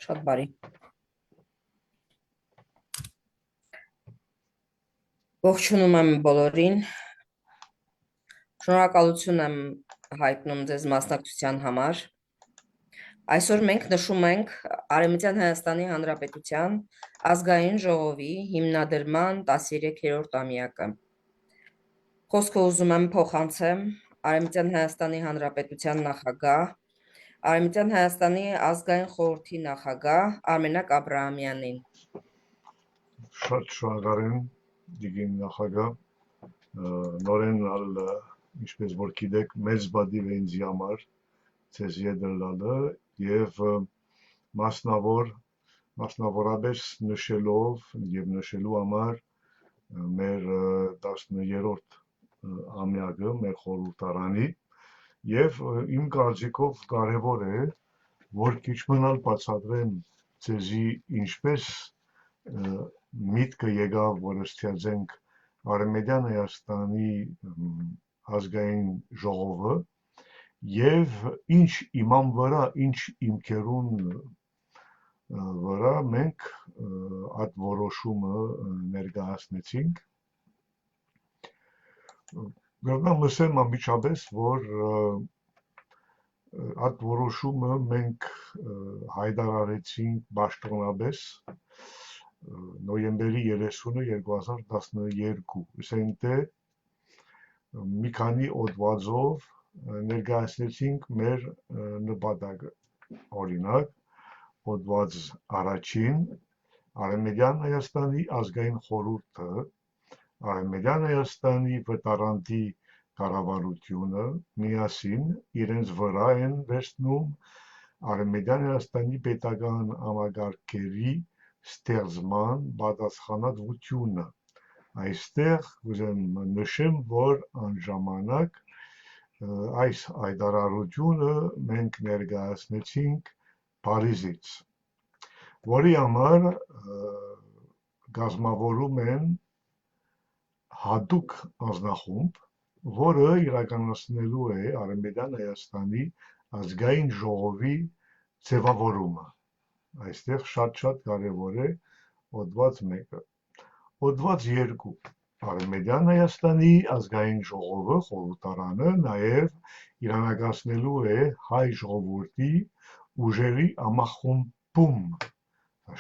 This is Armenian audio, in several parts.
Շատ բարի։ Ողջունում եմ բոլորին։ Շնորհակալություն եմ հայտնում ձեզ մասնակցության համար։ Այսօր մենք նշում ենք Արևմտյան Հայաստանի Հանրապետության ազգային ժողովի հիմնադրման 13-րդ ամյակը։ Խոսքը ուզում եմ փոխանցեմ Արևմտյան Հայաստանի Հանրապետության նախագահ, Արևմտյան Հայաստանի ազգային խորհրդի նախագահ Արմենակ Աբրահամյանին։ Շատ շնորհակալ եմ դիգին նախագահ, նորեն ինչպես որ գիտեք, մեծ բադի վենձի համար ցեզ յետլալը եւ մասնավորապես նշելով եւ նշելու համար մեր 10-րդ ամյակը մեր խորհրդարանի եւ իմ կարծիքով կարեւոր է որ քիչ մնալ բացատրեմ ցեզի ինչպես միտքը եկավ որ ստեղծենք Արևմտյան Հայաստանի ազգային ժողովը եւ ինչ իմամ վրա, ինչ իմքերուն վրա մենք այդ որոշումը ներկայացնեցինք։ Գրնամ ասեմ անմիջապես, որ այդ որոշումը մենք հայտարարեցինք պաշտոնապես նոյեմբերի 30-ը 2012, ասենք թե մի քանի օդվածով ներկայացնեցինք մեր նպատակը, օրինակ, օդված առաջին Արևմտյան Հայաստանի ազգային խորհուրդը, Արևմտյան Հայաստանի վտարանտի կառավարությունը միասին իրենց վրա են վերցնում Արևմտյան Հայաստանի պետական համակարգերի ստեղծման պատասխանատվությունը։ Այստեղ ուզեմ նշեմ, որ անժամանակ այս հայտարարությունը մենք ներկայացնեցինք Փարիզից, որի համար կազմավորում են հատուկ անձնախումբ, որը իրականացնելու է Արևմտյան Հայաստանի ազգային ժողովի ձևավորումը։ Այստեղ շատ կարևոր է օդված 1-ը։ Օդված 2. Արևմտյան Հայաստանի ազգային ժողովը, խորհրդարանը նաև իրականացնելու է հայ ժողովրդի ուժերի համախմբում։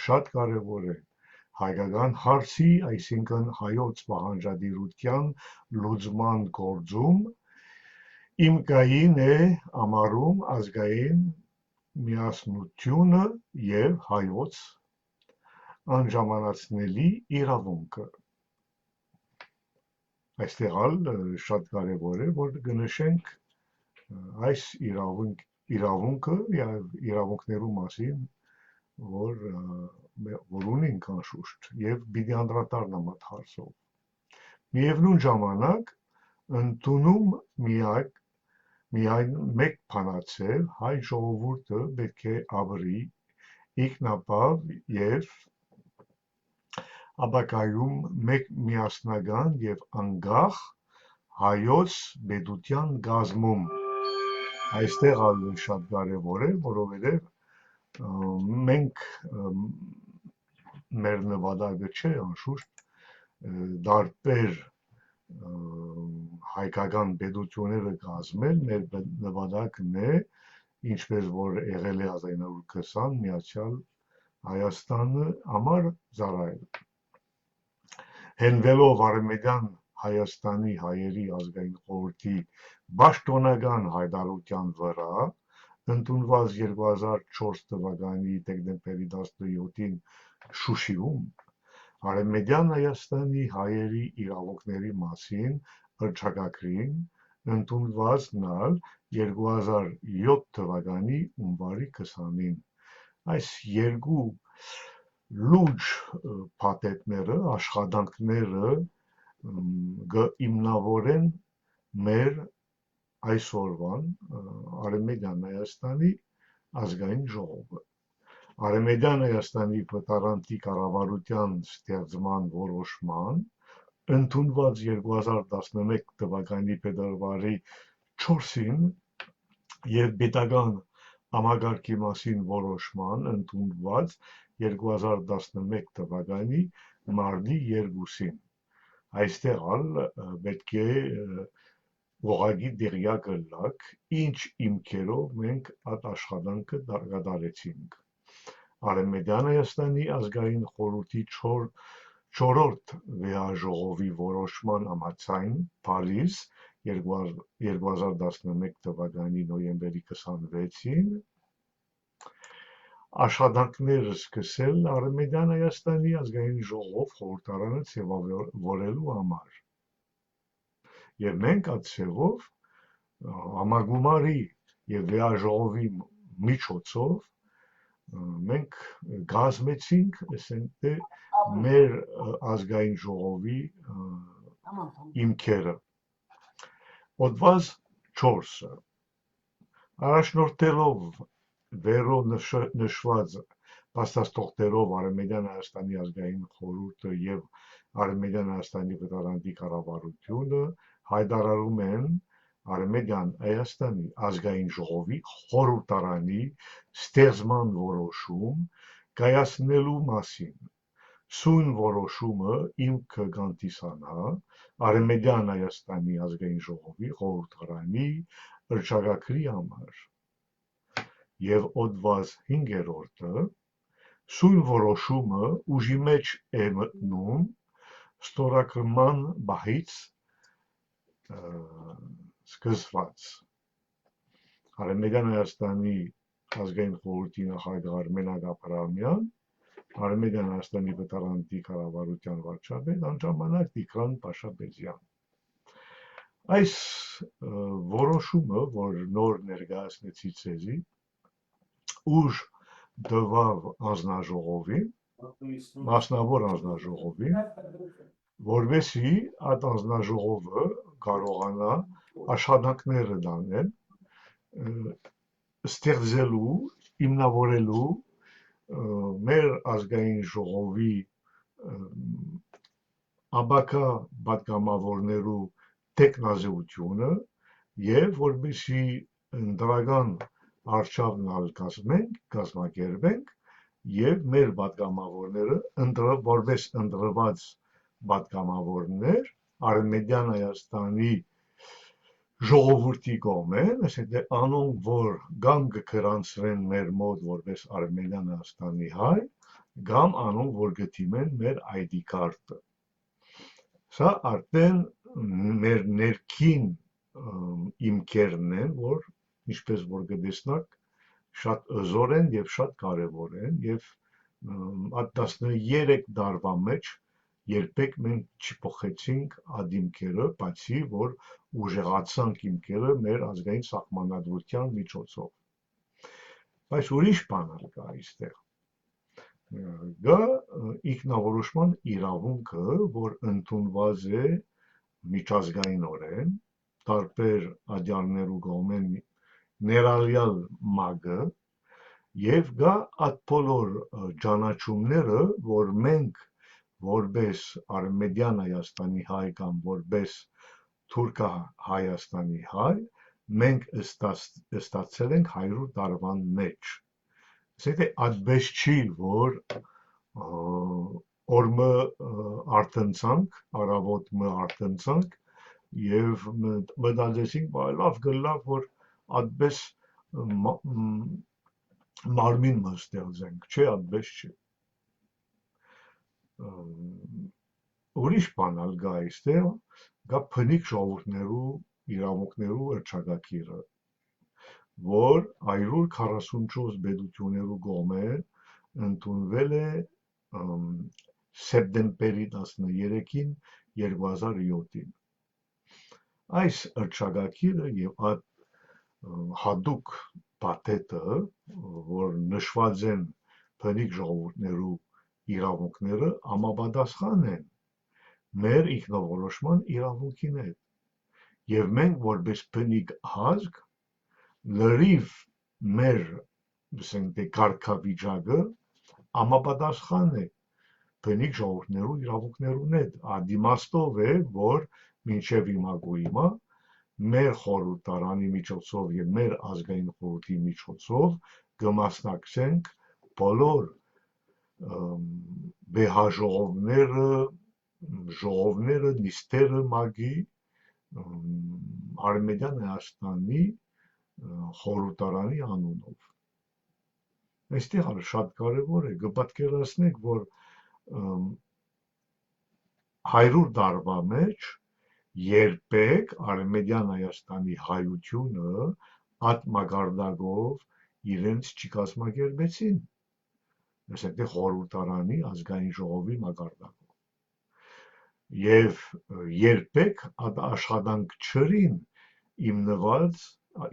Շատ կարևոր է հայկական հարցի, այսինքն հայոց պահանջատիրության լուծման գործում իմկային է համարում ազգային միասնությունը եւ հայոց անժամանացնելի իրավունքը։ Այստեղ շատ կարևոր է որ կնշենք այս իրավունքը եւ իրավունքներու մասին որ ունենք անշուշտ եւ պիտի անդրադառնամ այդ հարցով։ Միևնույն ժամանակ ընդունում միայն մեկ բանացել հայ ժողովուրդը պետք է ապրի ինքնաբավ եւ ապակայում մեկ միասնական եւ անկախ հայոց պետության կազմում։ Այստեղ շատ կարևոր է, որովհետեւ մենք մեր նպատակը չէ անշուշտ դարբեր հայկական պետությունները կազմել, մեր նպատակն է, ինչպես որ եղել է 1920 միացյալ Հայաստանը համար ծառայել։ Հենվելով Արևմտյան Հայաստանի հայերի ազգային խորհրդի պաշտոնական հայտարարության վրա, ընդունված 2004 թվականի դեկտեմբերի 17-ին Շուշիում, Արևմտյան Հայաստանի հայերի իրավունքների մասին հռչակագրին ընդունված նալ 2007 թվականի հունվարի 20-ին։ Այս երկու լուրջ փաթեթները, աշխատանքները կհիմնավորեն մեր այսօրվան Արևմտյան Հայաստանի ազգային ժողովը։ Արևմտյան Հայաստանի վտարանտի կառավարության ստեղծման որոշման ընդունված 2011 թվականի փետրվարի 4-ին եւ պետական համագարկի մասին որոշման ընդունված 2011 թվականի մարտի 2-ին։ Այստեղ պետք է ուղղակի դեղյակ ըլլակ, ինչ հիմքերով մենք այդ աշխատանքը կատարեցինք։ Արևմտյան Հայաստանի ազգային խորհրդի 4-րդ վեհաժողովի որոշման համաձայն Փարիզ 2011 թվականի նոյեմբերի 26-ին աշխատանքներ սկսել Արևմտյան Հայաստանի ազգային ժողով խորհրդարանը ձևավորելու համար։ Եվ մենք այդ ձևով համագումարի եւ վեհաժողովի միջոցով մենք գազմեցինք, ասենք թե մեր ազգային ժողովի հիմքերը։ Հոդված 4-ը առաջնորդելով վերո նշված փաստաթղթերով Արևմտյան Հայաստանի ազգային խորհուրդը եւ Արևմտյան Հայաստանի վտարանդի կառավարությունը հայտարարում են Արևմտյան Հայաստանի ազգային ժողովի խորհրդարանի ստեղծման որոշում կայացնելու մասին։ Սույն որոշումը հիմքը կհանդիսանա Արևմտյան Հայաստանի ազգային ժողովի խորհրդարանի հռչակագրի համար։ Եվ հոդված 5-րդը սույն որոշումը ուժի մեջ է մտնում ստորագրման բահից սկսված։ Արևմտյան Հայաստանի ազգային խորհրդի նախագահ Մենակ Աբրահամյան, Արևմտյան Հայաստանի վտարանդի կառավարության վարչապետ անժամանակ Տիգրան Փաշապետյան։ Այս որոշումը, որ նոր ներկայացնեցի ցեզի, ուժ տվավ անձնաժողովին, մասնավոր անձնաժողովին, որովհետեւ այդ անձնաժողովը կարողանա աշխատանքները դանել, ստեղծելու, հիմնավորելու մեր ազգային ժողովի ապակա պատգամավորներու տեխնազգությունը եւ որպեսզի ընդրական արշավն կազմակերպենք եւ մեր պատգամավորները որպես ընտրված պատգամավորներ Արևմտյան Հայաստանի ժողովրդի կողմեն, ասենք թե անոնք, որ կամ կգրանցվեն մեր մոտ որպես Արևմտյան Հայաստանի հայ, կամ անոնք, որ կդիմեն մեր ID կարտը։ Սա արդեն մեր ներքին հիմքերն են, որ ինչպես որ կտեսնաք, շատ հզոր են եւ շատ կարեւոր են եւ այդ 13 տարվա մեջ երբեք մենք չփոխեցինք այդ հիմքերը, բացի որ ուժեղացանք հիմքերը մեր ազգային սահմանադրության միջոցով։ Բայց ուրիշ բան կա այստեղ։ Գա ինքնավորոշման իրավունքը, որ ընդունված է միջազգայինորեն, տարբեր աջարներու կողմեն ներառյալ ՄԱԳ-ը, եւ գա այդ բոլոր ճանաչումները, որ մենք որպես Արևմտյան Հայաստանի հայ կամ որպես Թուրքա Հայաստանի հայ, մենք ստացել ենք 100 տարվան մեջ։ Ասենք թե այդպես չի, որ օրը արտնցանք, առավոտը արտնցանք եւ մտածեցինք, լավ գլավ, որ այդպես մարմին ստեղծենք, չէ, այդպես չի։ Ուրիշ բան կա այստեղ, կա բնիկ ժողովուրդներու իրավունքներու հռչակագիրը, որ 144 պետություններու կողմեն ընդունվել է սեպտեմբերի 13-ին 2007-ին։ Այս հռչակագիրը եւ այդ հատուկ փաթեթը, որ նշված են բնիկ ժողովուրդներու իրավունքները, համապատասխան են մեր ինքնորոշման իրավունքին հետ։ Եվ մենք որպես բնիկ ազգ լրիվ մեր կարգավիճակը համապատասխան է բնիկ ժողովուրդներու իրավունքներուն հետ։ Ադիմաստով է, որ մինչև հիմա մեր խորհրդարանի միջոցով եւ մեր ազգային խորհրդի միջոցով կմասնակցենք բոլոր բեհաժողովները, ժողովները, նիստերը մագի Արմենիան Հայաստանի խորհրդարանի անունով։ Այստեղ շատ կարևոր է կպատկերացնենք, որ 100 տարվա մեջ երբեք Արմենիան Հայաստանի հայությունը այդ մակարդակով իրենց չկազմակերպեցին, այսինքն խորհրդարանի ազգային ժողովի մակարդակով, եւ երբեք այդ աշխատանք չրին հիմնված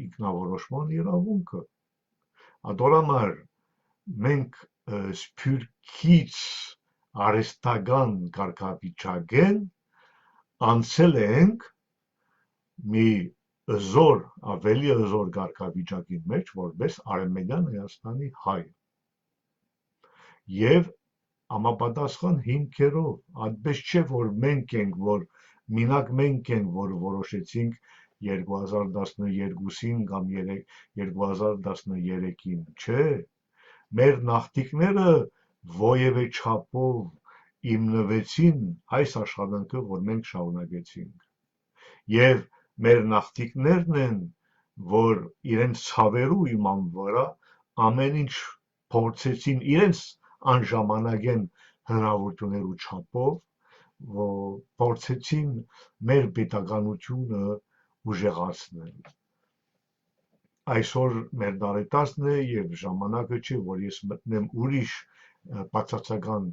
ինքնավորոշման իրավունքը։ Ադորամար մենք սփյուռքից արհեստական կարգավիճակեն անցել ենք մի ավելի զոր կարգավիճակի մեջ, որպես Արմենիան Հայաստանի հայ։ Եվ համապատասխան հիմքերով, այդպես չէ, որ մենք ենք, որ մենակ մենք ենք, որ որոշեցինք 2012-ին կամ 2013-ին, չէ, մեր նախնիները ովևէ չափով հիմնվեցին այս աշխատանքը, որ մենք շարունակեցինք, եւ մեր նախնիներն են, որ իրենց ցավերու իման վրա ամեն ինչ փորձեցին իրենց անժամանակեն հնարավորություններու չափով, փորձեցին մեր պետականությունը ուժեղացնել։ Այսօր մեր դարետասն է եւ ժամանակը չէ, որ ես մտնեմ ուրիշ բացասական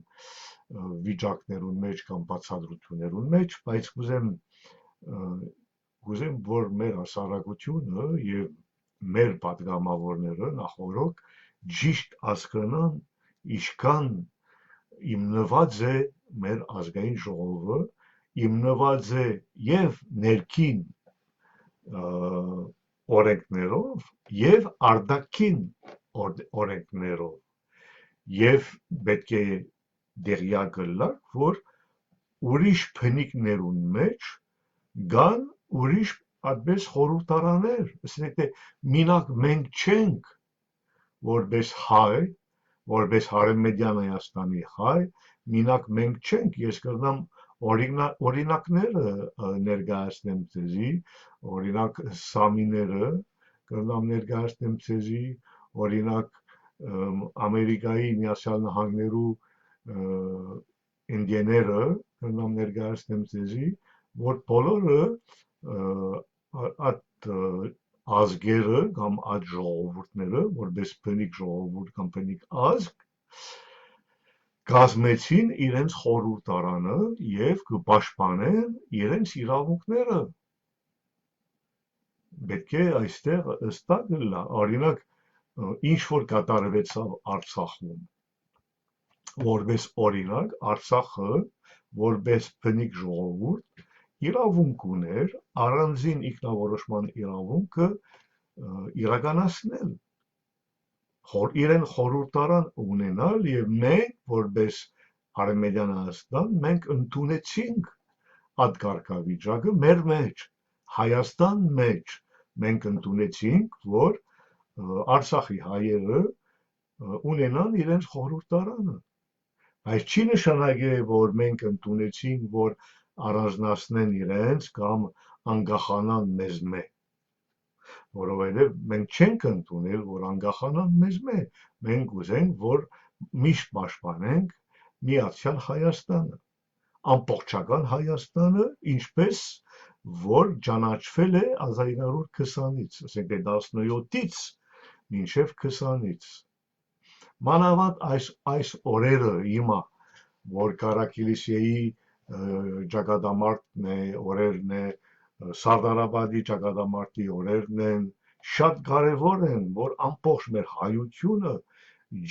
վիճակներուն մեջ կամ բացատրություններուն մեջ, բայց կուզեմ, որ մեր հասարակությունը եւ մեր պատգամավորները նախորոք ճիշտ հասկանան, ինչքան հիմնված է մեր ազգային ժողովը, հիմնված է եւ ներքին օրենքներով եւ արտաքին օրենքներով, եւ պետք է դերյակ լալ, որ ուրիշ փնիկներուն մեջ կան ուրիշ այդպես խորհրդարաններ, ասենք մենակ մենք չենք, որպես հայ, որպես Արմենիան Հայաստանի հայ, մենակ մենք չենք, ես կրնամ օրինակները ներկայացնեմ ձեզի, օրինակ Սամիները կրնամ ներկայացնեմ ձեզի, օրինակ Ամերիկայի Միացյալ Նահանգներու ինդիաները կրնամ ներկայացնեմ ձեզի, որ բոլորը այդ ազգերը կամ այդ ժողովուրդները, որպես բնիկ ժողովուրդ կամ բնիկ ազգ, կազմեցին իրենց խորհրդարանը եւ կպաշտպանեն իրենց իրավունքները։ Պետք է այստեղ ըստակ լա, օրինակ ինչ որ կատարվեցավ Արցախում, որպես օրինակ Արցախը որպես բնիկ ժողովուրդ իրավունք ուներ առանձին ինքնավորոշման իրավունքը իրականացնել, իրեն խորհրդարան ունենալ, եւ մենք որպես Արմենիան Հայաստան մենք ընդունեցինք այդ կարգավիճակը մեր մեջ, Հայաստան մեջ մենք ընդունեցինք, որ Արցախի հայերը ունենան իրենց խորհրդարանը, բայց չի նշանակե, որ մենք ընդունեցինք, որ առանձնացնեն իրենց կամ անկախանան մեզ մե, որովհետև մենք չենք ընդունել, որ անկախանան մեզ մե, մենք ուզենք, որ միշտ պաշտպանենք Միացյալ Հայաստանը, ամբողջական Հայաստանը, ինչպես որ ճանաչվել է 1920-ից, ասենք 17-ից մինչև 20-ից։ Մանավանդ այս օրերը հիմա, որ Կարաքիլիսեի ճակատամարտն է, օրերն է, Սարդարաբադի ճակատամարտի օրերն են, շատ կարևոր են, որ ամբողջ մեր հայությունը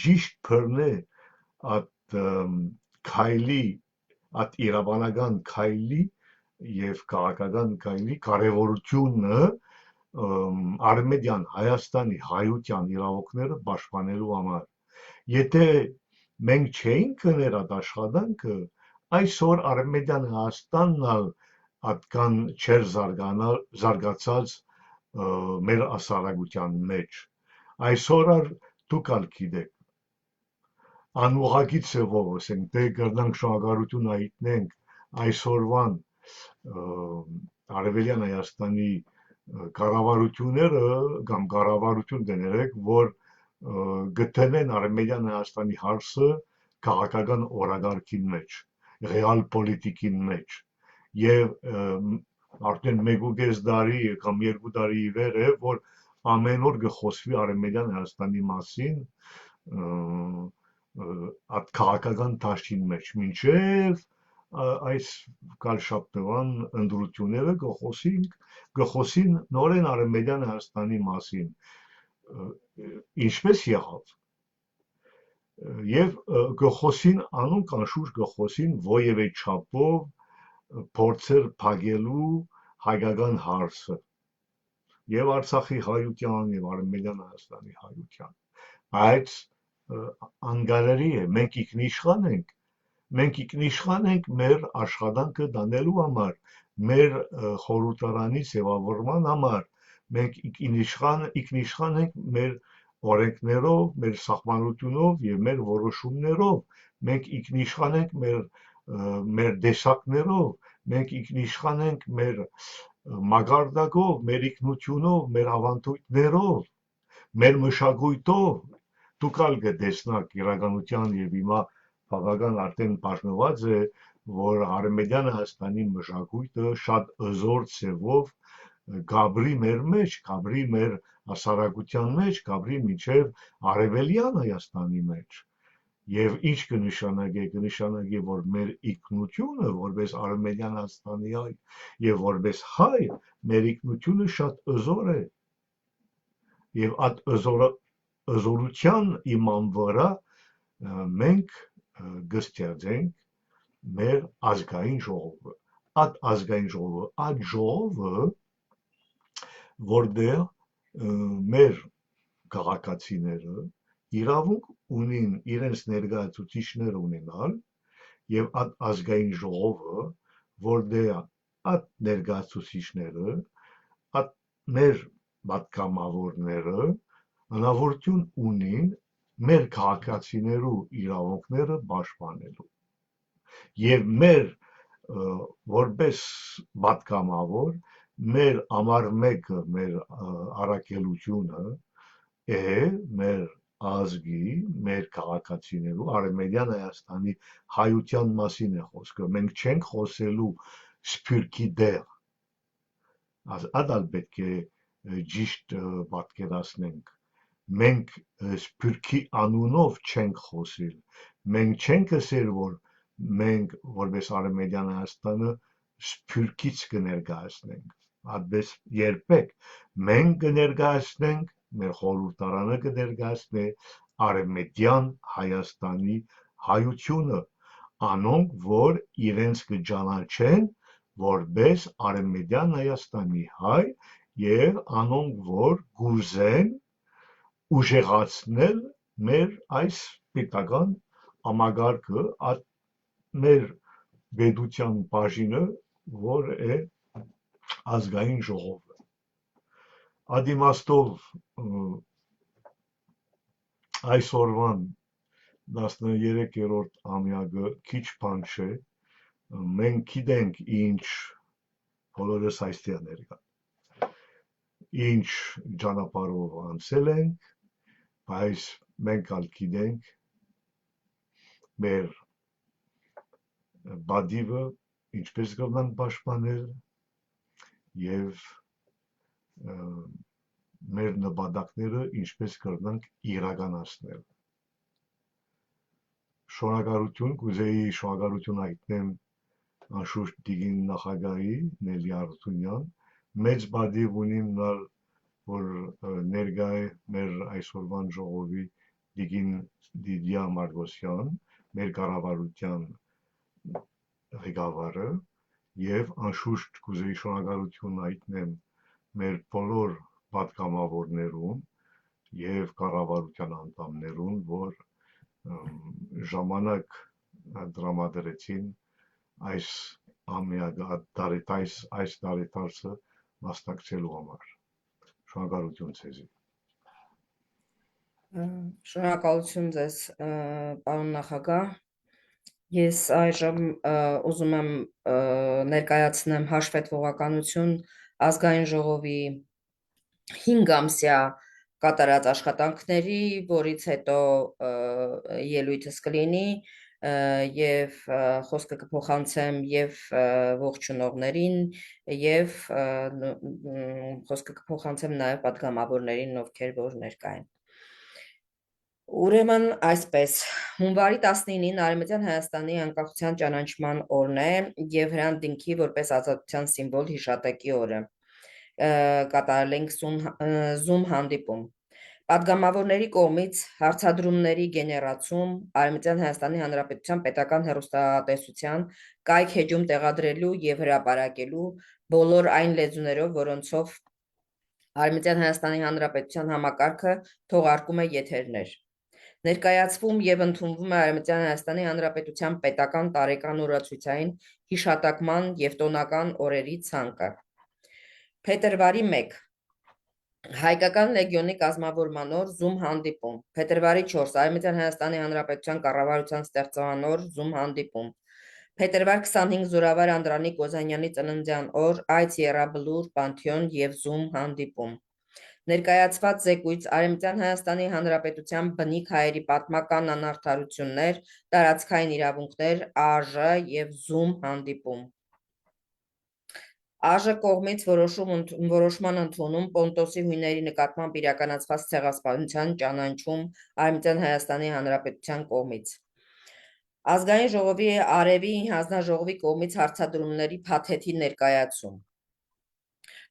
ճիշտ բռնե այդ քայլի, այդ իրավանական քայլի եւ քաղաքական քայլի կարևորությունը Արմենիան Հայաստանի հայության իրավունքները պաշտպանելու համար։ Եթե մենք չէինք կներ այդ աշխատանքը, այսօր Արմենիան Հայաստանն ատկան չեր զարգացած մեր ասարագության մեջ։ Այսօր դուք ալ գիտեք, անուղղակի ձևով ասենք, դե կրնանք շնորհակալություն հայտնենք այսօրվան Արևելյան Հայաստանի կառավարությունները կամ կառավարություն դներեք, որ գտնեն Արևելյան Հայաստանի հարցը քաղաքական օրակարգին մեջ, ռեալ պոլիտիկին մեջ, եւ արդեն 1.5 տարի կամ 2 տարի ի վեր է, որ ամեն օր կխոսվի Արևելյան Հայաստանի մասին այդ քաղաքական դաշտին մեջ, մինչև այս կալշապտվան ընդրությունները գխոսին նորեն Արևելյան Հայաստանի մասին, ինչպես եղավ, եւ գխոսին անոնք անշուշտ գխոսին ովևէ չափով փորձեր փակելու հայկական հարցը եւ Արցախի հայության եւ Արևելյան Հայաստանի հայության, բայց անգալերի է, մենք ինքնիշխան ենք մեր աշխատանքը դանելու համար, մեր խորհրդարանի ձևավորման համար, մենք ինքնիշխան ենք մեր օրենքներով, մեր սահմանությունով եւ մեր որոշումներով, մենք ինքնիշխան ենք մեր դեսակներով, մենք ինքնիշխան ենք մեր մագարտակով, մեր ինքնությունով, մեր ավանդույթներով, մեր մշակույթով, դուք ալ կտեսնաք իրականության եւ հիմա բավական արդեն բաժնված է, որ Արևելյան Հայաստանի մշակույթը շատ հզոր ձևով գաբրի մեր մեջ, գաբրի մեր հասարակության մեջ, գաբրի մինչև Արևելյան Հայաստանի մեջ, եւ ինչ կնշանակի, որ մեր ինքնությունը, որպես Արևելյան Հայաստանի հայ եւ որպես հայ, մեր ինքնությունը շատ հզոր է, եւ այդ հզորության իման վրա մենք կստեղծենք մեր ազգային ժողովը, այդ ազգային ժողովը, այդ ժողովը, որտեղ մեր քաղաքացիները իրավունք ունին իրենց ներկայացուցիչներ ունենալ եւ այդ ազգային ժողովը, որտեղ այդ ներկայացուցիչները, այդ մեր պատգամավորները հնարավորություն ունին մեր քաղաքացիներու իրավունքները պաշտպանելու եւ մեր որպես պատգամավոր մեր համար մեկը մեր առաքելությունը է մեր ազգի, մեր քաղաքացիներու Արևելյան Հայաստանի հայության մասին է խոսքը, մենք չենք խոսելու սփյուռքի դեր, ադալ պետք է ճիշտ պատկերացնենք, մենք սփյուռքի անունով չենք խոսել, մենք չենք ասել, որ մենք որպես Արևելյան Հայաստանը սփյուռքից կներկայացնենք, այդպես երբեք, մենք կներկայացնենք, մեր խորհրդարանը կներկայացնի Արևմտյան Հայաստանի հայությունը, անոնք, որ իրենց կճանաչեն որպես Արևմտյան Հայաստանի հայ եւ անոնք, որ գուզեն ուժեղացնել մեր այս պետական համագարկը, մեր պետության բաժինը, որ է ազգային ժողովը։ Ադիմաստով այսօրվան 13-րդ ամյակը քիչ բան չէ, մենք գիտենք ինչ բոլորս այստեղ ներկա, ինչ ճանապարհով անցել ենք, բայց մենք ալ գիտենք մեր բադիվը ինչպես կգնանք պաշտպանել եւ մեր նպատակները ինչպես կգնանք իրականացնել։ Շնորհակալություն, կուզեի շնորհակալություն հայտնեմ անշուշտ դիգին նախագահի Նելի Արությունյան, մեծ բադիվ ունիմ նալ, որ ներկա է մեր այսօրվան ժողովի դիգին Դիդիա Մարգոսյան, մեր կառավարության ղեկավարը, եւ անշուշտ կուզեի շնորհակալություն հայտնեմ մեր բոլոր պատգամավորներուն եւ կառավարության անդամներուն, որ ժամանակ դրամադրեցին այս այս դարիտարցը մասնակցելու համար։ Շնորհակալություն ձեզի։ Շնորհակալություն ձեզ, պարոն նախագահ։ Ես այժմ ուզում եմ ներկայացնեմ հաշվետվողականություն ազգային ժողովի 5 ամսյա կատարած աշխատանքների, որից հետո ելույթս կլինի եւ խոսքը կփոխանցեմ եւ ողջունողներին եւ խոսքը կփոխանցեմ նաեւ պատգամավորներին, ովքեր որ ներկա են։ Ուրեմն այսպես, հունվարի 19-ին Արևմտյան Հայաստանի անկախության ճանաչման օրն է եւ Հրանտ Դինքի որպես ազատության սիմվոլ հիշատակի օրը։ Կատարել ենք Zoom հանդիպում։ Պատգամավորների կողմից հարցադրումների գեներացում, Արևմտյան Հայաստանի Հանրապետության պետական հեռուստատեսության կայք հեջում տեղադրելու եւ հրապարակելու բոլոր այն լեզուներով, որոնցով Արևմտյան Հայաստանի Հանրապետության համակարգը թողարկում է եթերներ։ Ներկայացվում եւ ընդունվում է Արևմտյան Հայաստանի Հանրապետության պետական տարեկան օրացույցային հիշատակման եւ տոնական օրերի ցանկը։ Փետրվարի 1 Հայկական լեգիոնի կազմավորման օր Zoom հանդիպում։ Փետրվարի 4 Արևմտյան Հայաստանի Հանրապետության կառավարության ստեղծման օր Zoom հանդիպում։ Փետրվար 25 Զորավար Անդրանիկ Օզանյանի ծննդյան օր Այց Եռաբլուր Պանթեոն եւ Zoom հանդիպում։ Ներկայացված զեկույց Արևմտյան Հայաստանի Հանրապետության բնիկ հայերի պատմական անարդարություններ, տարածքային իրավունքներ, ԱԺ եւ Zoom հանդիպում։ ԱԺ կողմից որոշման ընդունում Պոնտոսի հույների նկատմամբ իրականացված ցեղասպանության ճանաչում Արևմտյան Հայաստանի Հանրապետության կողմից։ Ազգային ժողովի Արևի հանձնաժողովի կողմից հարցադրումների փաթեթի ներկայացում։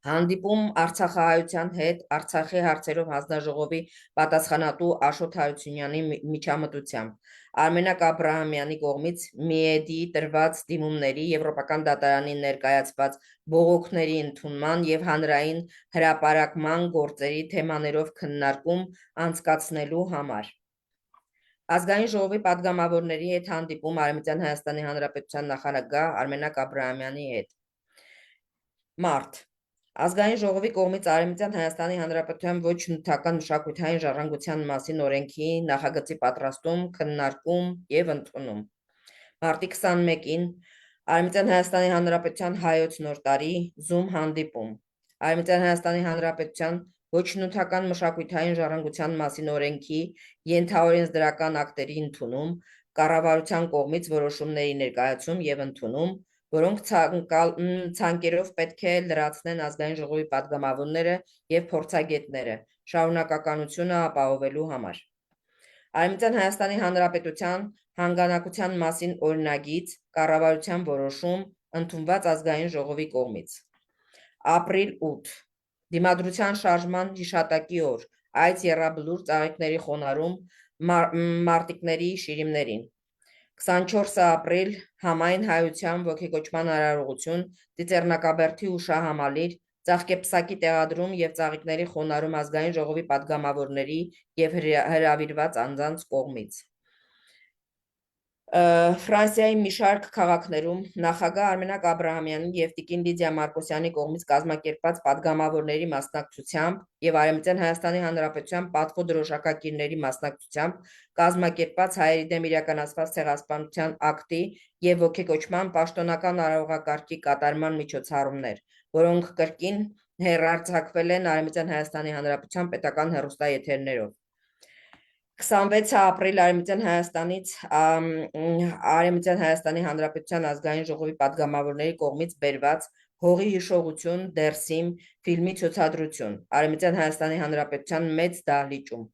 Հանդիպում Արցախահայության հետ Արցախի հարցերով հանձնաժողովի պատասխանատու Աշոտ Հարությունյանի միջամտությամբ Արմենակ Աբրահամյանի կողմից ՄԻԵԴ-ի տրված դիմումների, Եվրոպական դատարանի ներկայացված բողոքների ընդունման եւ հանրային հրապարակման գործերի թեմաներով քննարկում անցկացնելու համար։ Ազգային ժողովի պատգամավորների հետ հանդիպում Արևմտյան Հայաստանի Հանրապետության նախագահ Արմենակ Աբրահամյանի հետ։ Մարտ Ազգային ժողովի կողմից Արևմտյան Հայաստանի Հանրապետության ոչ նյութական մշակութային ժառանգության մասին օրենքի նախագծի պատրաստում, քննարկում եւ ընդունում։ Մարտի 21-ին Արևմտյան Հայաստանի Հանրապետության հայոց նոր տարի Zoom հանդիպում։ Արևմտյան Հայաստանի Հանրապետության ոչ նյութական մշակութային ժառանգության մասին օրենքի ենթաօրենսդրական ակտերի ընդունում, կառավարության կողմից որոշումների ներկայացում եւ ընդունում, որոնք ցանկերով պետք է լրացնեն ազգային ժողովի պատգամավորները եւ փորձագետները շարունակականությունը ապահովելու համար։ Արևմտյան Հայաստանի Հանրապետության հանգանակության մասին օրինագիծ կառավարության որոշում ընդունված ազգային ժողովի կողմից։ Ապրիլ 8 Դիմադրության շարժման հիշատակի օր Այց Եռաբլուր ծաղիկների խոնարհում մարտիկների շիրիմներին։ 24 ապրիլ Համայն հայության ոգեկոչման արարողություն Ծիծեռնակաբերդի հուշահամալիր ծաղկեպսակի տեղադրում եւ ծաղիկների խոնարհում ազգային ժողովի պատգամավորների եւ հրավիրված անձանց կողմից։ Ֆրանսիայի մի շարք քաղաքներում նախագահ Արմենակ Աբրահամյանի եւ տիկին Լիդիա Մարկոսյանի կողմից կազմակերպված պատգամավորների մասնակցությամբ եւ Արևմտյան Հայաստանի Հանրապետության պատվո դրոշակակիրների մասնակցությամբ կազմակերպված հայերի դեմ իրականացված ցեղասպանության ակտի եւ ոգեկոչման պաշտոնական արարողակարգի կատարման միջոցառումներ, որոնք կրկին հեռարձակվել են Արևմտյան Հայաստանի Հանրապետության պետական հեռուստաեթերներով։ 26 ապրիլ Արևմտյան Հայաստանի Հանրապետության ազգային ժողովի պատգամավորների կողմից բերված Հողի հիշողություն Դերսիմ ֆիլմի ցուցադրություն Արևմտյան Հայաստանի Հանրապետության մեծ դահլիճում։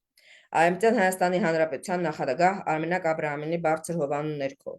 Արևմտյան Հայաստանի Հանրապետության նախագահ Արմենակ Աբրահամյանի բարձր հովանու ներքո։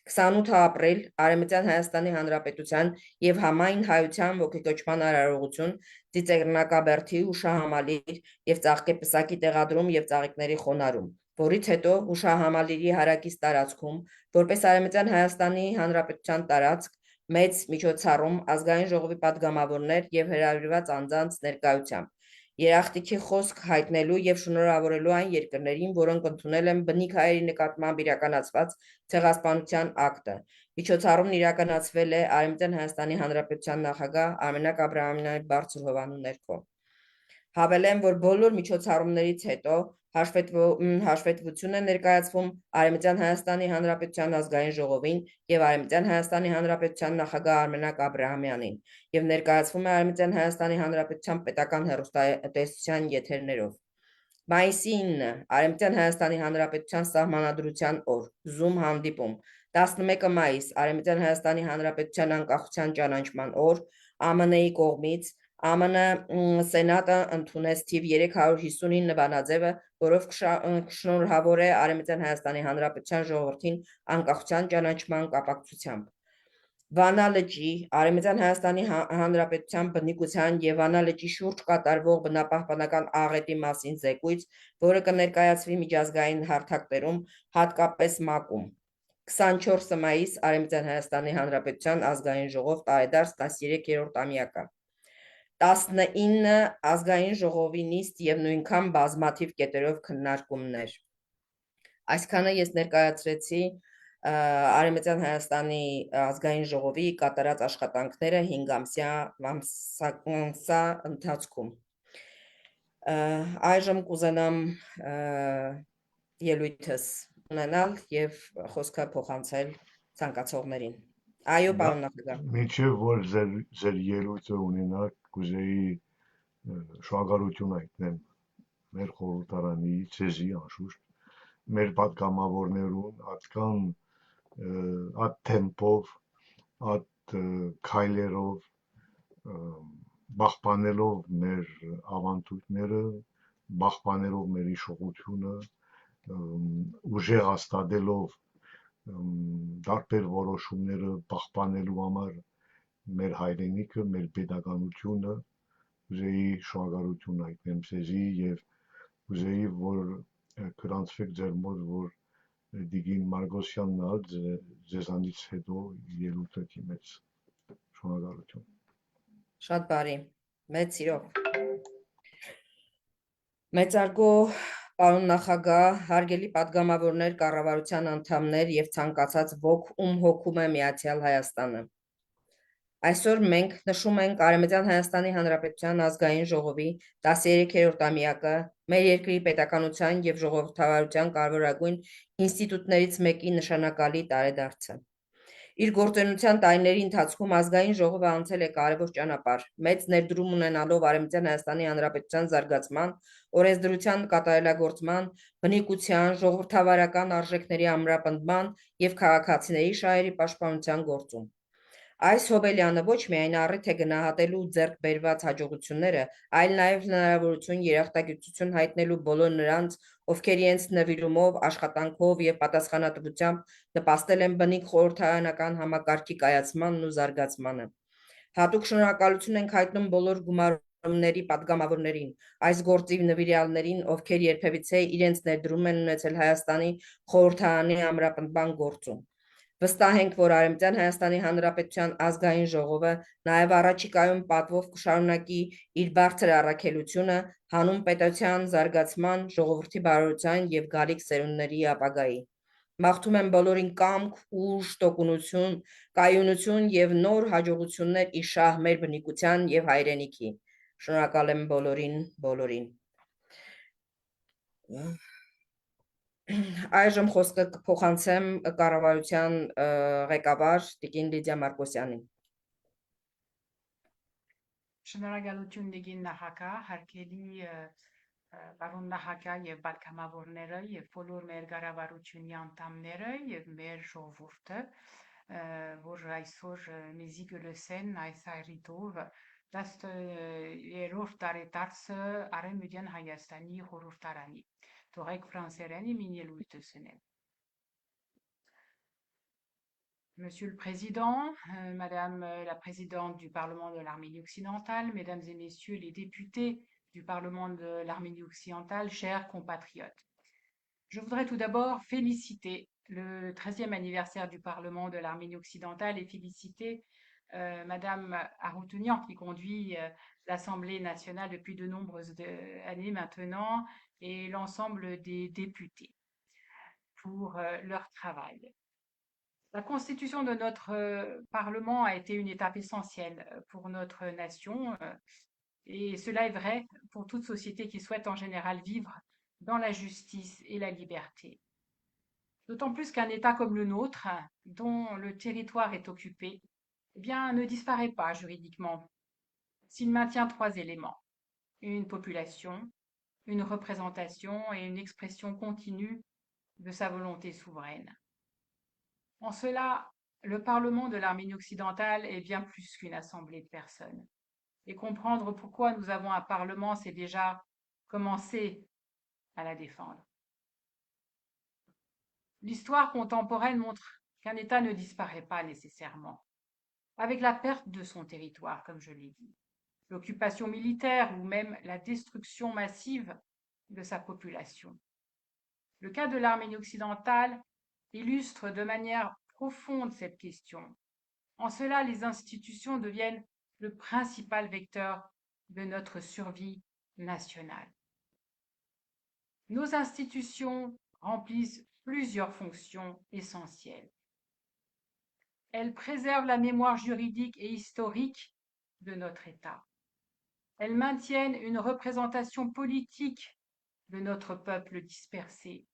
28 ապրիլ Արևմտյան Հայաստանի Հանրապետության եւ Համայն հայության ոգեկոչման արարողություն Ծիծեռնակաբերդի հուշահամալիր եւ ծաղկեպսակի տեղադրում եւ ծաղիկների խոնարհում, որից հետո հուշահամալիրի հարակից տարածքում, որպես Արևմտյան Հայաստանի Հանրապետության տարածք, մեծ միջոցառում ազգային ժողովի պատգամավորներ եւ հրավիրված անձանց ներկայությամբ Երախտիքի խոսք հայտնելու եւ շնորհավորելու այն երկրներին, որոնք ընդունել են բնիկ հայերի նկատմամբ իրականացված ցեղասպանության ակտը։ Միջոցառումն իրականացվել է Արևմտյան Հայաստանի Հանրապետության նախագահ Արմենակ Աբրահամյանի բարձր հովանու ներքո։ Հավելեմ, որ բոլոր միջոցառումներից հետո հաշվետվություն է ներկայացվում Արևմտյան Հայաստանի Հանրապետության ազգային ժողովին եւ Արևմտյան Հայաստանի Հանրապետության նախագահ Արմենակ Աբրահամյանին եւ ներկայացվում է Արևմտյան Հայաստանի Հանրապետության պետական հեռուստատեսության եթերներով։ Մայիսի 9-ը Արևմտյան Հայաստանի Հանրապետության Սահմանադրության օր, Zoom հանդիպում, 11 մայիս Արևմտյան Հայաստանի Հանրապետության անկախության ճանաչման օր, ԱՄՆ-ի կողմից ԱՄՆ Սենատը ընդունեց թիվ 359 բանաձևը, որով կշնորհավոր է Արևմտյան Հայաստանի Հանրապետության ժողովրդին անկախության ճանաչման կապակցությամբ։ Վանա լճի, Արևմտյան Հայաստանի Հանրապետության բնիկության եւ Վանա լճի շուրջ կատարվող բնապահպանական աղետի մասին զեկույց, որը կներկայացվի միջազգային հարթակներում, հատկապես ՄԱԿ-ում։ 24 մայիս Արևմտյան Հայաստանի Հանրապետության ազգային ժողով տարեդարձ 13-րդ ամյակը։ 19 ազգային ժողովի նիստ եւ նույնքան բազմաթիվ կետերով քննարկումներ։ Այսքանը ես ներկայացրեցի Արևմտյան Հայաստանի ազգային ժողովի կատարած աշխատանքները 5 ամսա ընթացքում։ Այժմ կուզենամ ելույթս ունենալ եւ խոսքը փոխանցել ցանկացողներին։ Այո, պարոն նախագահ։ Մինչև որ ձեր ելույթը ունենաք, կուզեի շնորհակալություն հայտնեմ մեր խորհրդարանի ցեզի անշուշտ մեր պատգամավորներուն atkan at թեմպով, at քայլերով բախպանելով մեր ավանդույթները, բախպանելով մեր իշխողությունը, ուժեղ հաստատելով դարբեր որոշումները պահպանելու համար մեր հայրենիքը, մեր պետականությունը, ուզեի շնորհակալություն հայտնեմ ցեզի եւ ուզեի որ գրանցվեք ձեր մոտ որ Դիգին Մարգոսյանն ալ ձեզանից հետո ելույթը դիմեց։ Շնորհակալություն։ Շատ բարի։ Մեծ սիրով։ Մեծարգո պարոն նախագահ, հարգելի պատգամավորներ, կառավարության անդամներ եւ ցանկացած ոք, ում հոգում է Միացյալ Հայաստանը։ Այսօր մենք նշում ենք Արևմտյան Հայաստանի Հանրապետության ազգային ժողովի 13-րդ ամյակը, մեր երկրի պետականության եւ ժողովրդավարության կարևորագույն ինստիտուտներից մեկի նշանակալի տարեդարձը։ Իր գործունեության տարիների ընթացքում ազգային ժողովը անցել է կարևոր ճանապարհ, մեծ ներդրում ունենալով Արևմտյան Հայաստանի Հանրապետության զարգացման, օրենսդրության կատարելագործման, բնիկության, ժողովրդավարական արժեքների ամրապնդման եւ քաղաքացիների շահերի պաշտպանության գործում։ Այս հոբելյանը ոչ միայն առիթ է գնահատելու ձեռք բերված հաջողությունները, այլ նաև հնարավորություն երախտագիտություն հայտնելու բոլոր նրանց, ովքեր իրենց նվիրումով, աշխատանքով եւ պատասխանատվությամբ նպաստել են բնիկ խորհրդարանական համակարգի կայացմանն ու զարգացմանը։ Հատուկ շնորհակալություն ենք հայտնում բոլոր գումարումների պատգամավորներին, այս գործի նվիրյալներին, ովքեր երբևիցե իրենց ներդրում են ունեցել Հայաստանի խորհրդարանի ամրապնդման գործում։ Վստահ ենք, որ Արևմտյան Հայաստանի Հանրապետության ազգային ժողովը նաև առաջիկայում պատվով կշարունակի իր բարձր առաքելությունը հանուն պետության զարգացման, ժողովրդի բարօրության եւ գալիք սերունդների ապագայի։ Մաղթում եմ բոլորին կամք, ուժ, տոկունություն, կայունություն եւ նոր հաջողություններ ի շահ մեր բնիկության եւ հայրենիքի։ Շնորհակալ եմ բոլորին։ Այժմ խոսքը կփոխանցեմ կառավարության ղեկավար Տիկին Լիդիա Մարկոսյանին։ Շնորհակալություն Դիգին նախագահ, հարգելի պարոն նախագահ եւ պատգամավորները եւ բոլոր մեր կառավարությունի անդամները եւ մեր ժողովուրդը, որ այսօր մեզի գլսեն այս այրիտով 10-րդ տարեդարձը Արևմտյան Հայաստանի խորհրդարանի։ Թողեք ֆրանսերենի մին ելույթ ասեմ։ Monsieur le Président, Madame la Présidente du Parlement de l'Arménie occidentale, Mesdames et Messieurs les députés du Parlement de l'Arménie occidentale, chers compatriotes. Je voudrais tout d'abord féliciter le 13e anniversaire du Parlement de l'Arménie occidentale et féliciter Madame Aroutunian, qui conduit l'Assemblée nationale depuis de nombreuses années maintenant, et l'ensemble des députés pour leur travail. La constitution de notre Parlement a été une étape essentielle pour notre nation, et cela est vrai pour toute société qui souhaite en général vivre dans la justice et la liberté. D'autant plus qu'un État comme le nôtre, dont le territoire est occupé, eh bien, ne disparaît pas juridiquement s'il maintient trois éléments: une population, une représentation et une expression continue de sa volonté souveraine. En cela, le Parlement de l'Arménie occidentale est bien plus qu'une assemblée de personnes. Et comprendre pourquoi nous avons un Parlement, c'est déjà commencer à la défendre. L'histoire contemporaine montre qu'un État ne disparaît pas nécessairement avec la perte de son territoire, comme je l'ai dit, l'occupation militaire ou même la destruction massive de sa population. Le cas de l'Arménie occidentale illustre de manière profonde cette question. En cela, les institutions deviennent le principal vecteur de notre survie nationale. Nos institutions remplissent plusieurs fonctions essentielles. Elles préservent la mémoire juridique et historique de notre État. Elles maintiennent une représentation politique de notre peuple dispersé.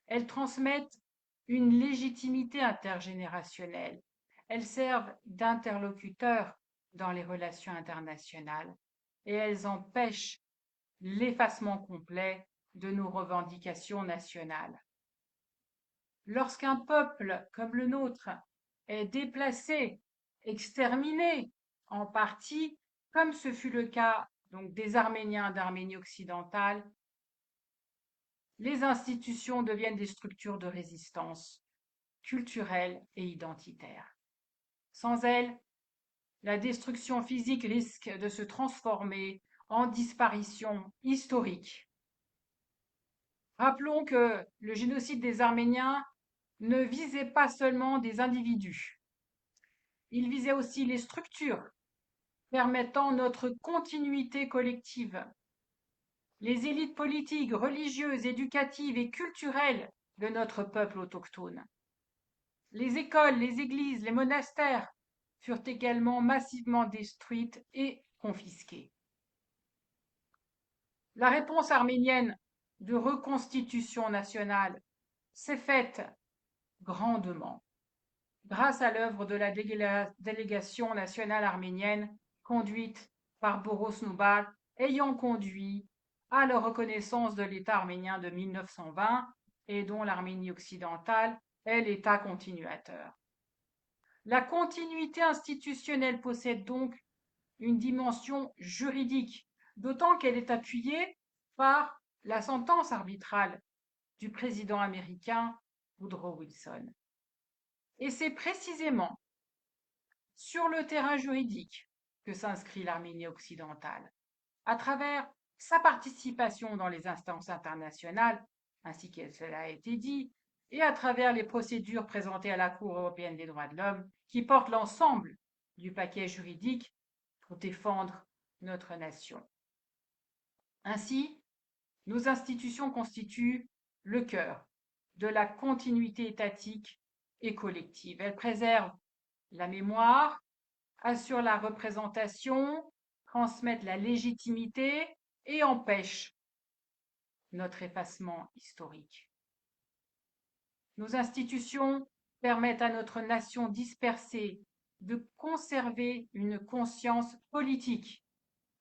Elles transmettent une légitimité intergénérationnelle. Elles servent d'interlocuteurs dans les relations internationales et elles empêchent l'effacement complet de nos revendications nationales. Lorsqu'un peuple comme le nôtre est déplacé, exterminé en partie, comme ce fut le cas donc des Arméniens d'Arménie occidentale, les institutions deviennent des structures de résistance culturelle et identitaire. Sans elles, la destruction physique risque de se transformer en disparition historique. Rappelons que le génocide des Arméniens ne visait pas seulement des individus, il visait aussi les structures permettant notre continuité collective, les élites politiques, religieuses, éducatives et culturelles de notre peuple autochtone. Les écoles, les églises, les monastères furent également massivement détruites et confisquées. La réponse arménienne de reconstitution nationale s'est faite grandement grâce à l'œuvre de la délégation nationale arménienne conduite par Boros Noubar, ayant conduit à la reconnaissance de l'État arménien de 1920 et dont l'Arménie occidentale est l'État continuateur. La continuité institutionnelle possède donc une dimension juridique, d'autant qu'elle est appuyée par la sentence arbitrale du président américain Woodrow Wilson. Et c'est précisément sur le terrain juridique que s'inscrit l'Arménie occidentale, à travers sa participation dans les instances internationales, ainsi que cela a été dit, et à travers les procédures présentées à la Cour européenne des droits de l'homme, qui portent l'ensemble du paquet juridique pour défendre notre nation. Ainsi, nos institutions constituent le cœur de la continuité étatique et collective. Elles préservent la mémoire, assurent la représentation, transmettent la légitimité et empêchent notre effacement historique. Nos institutions permettent à notre nation dispersée de conserver une conscience politique,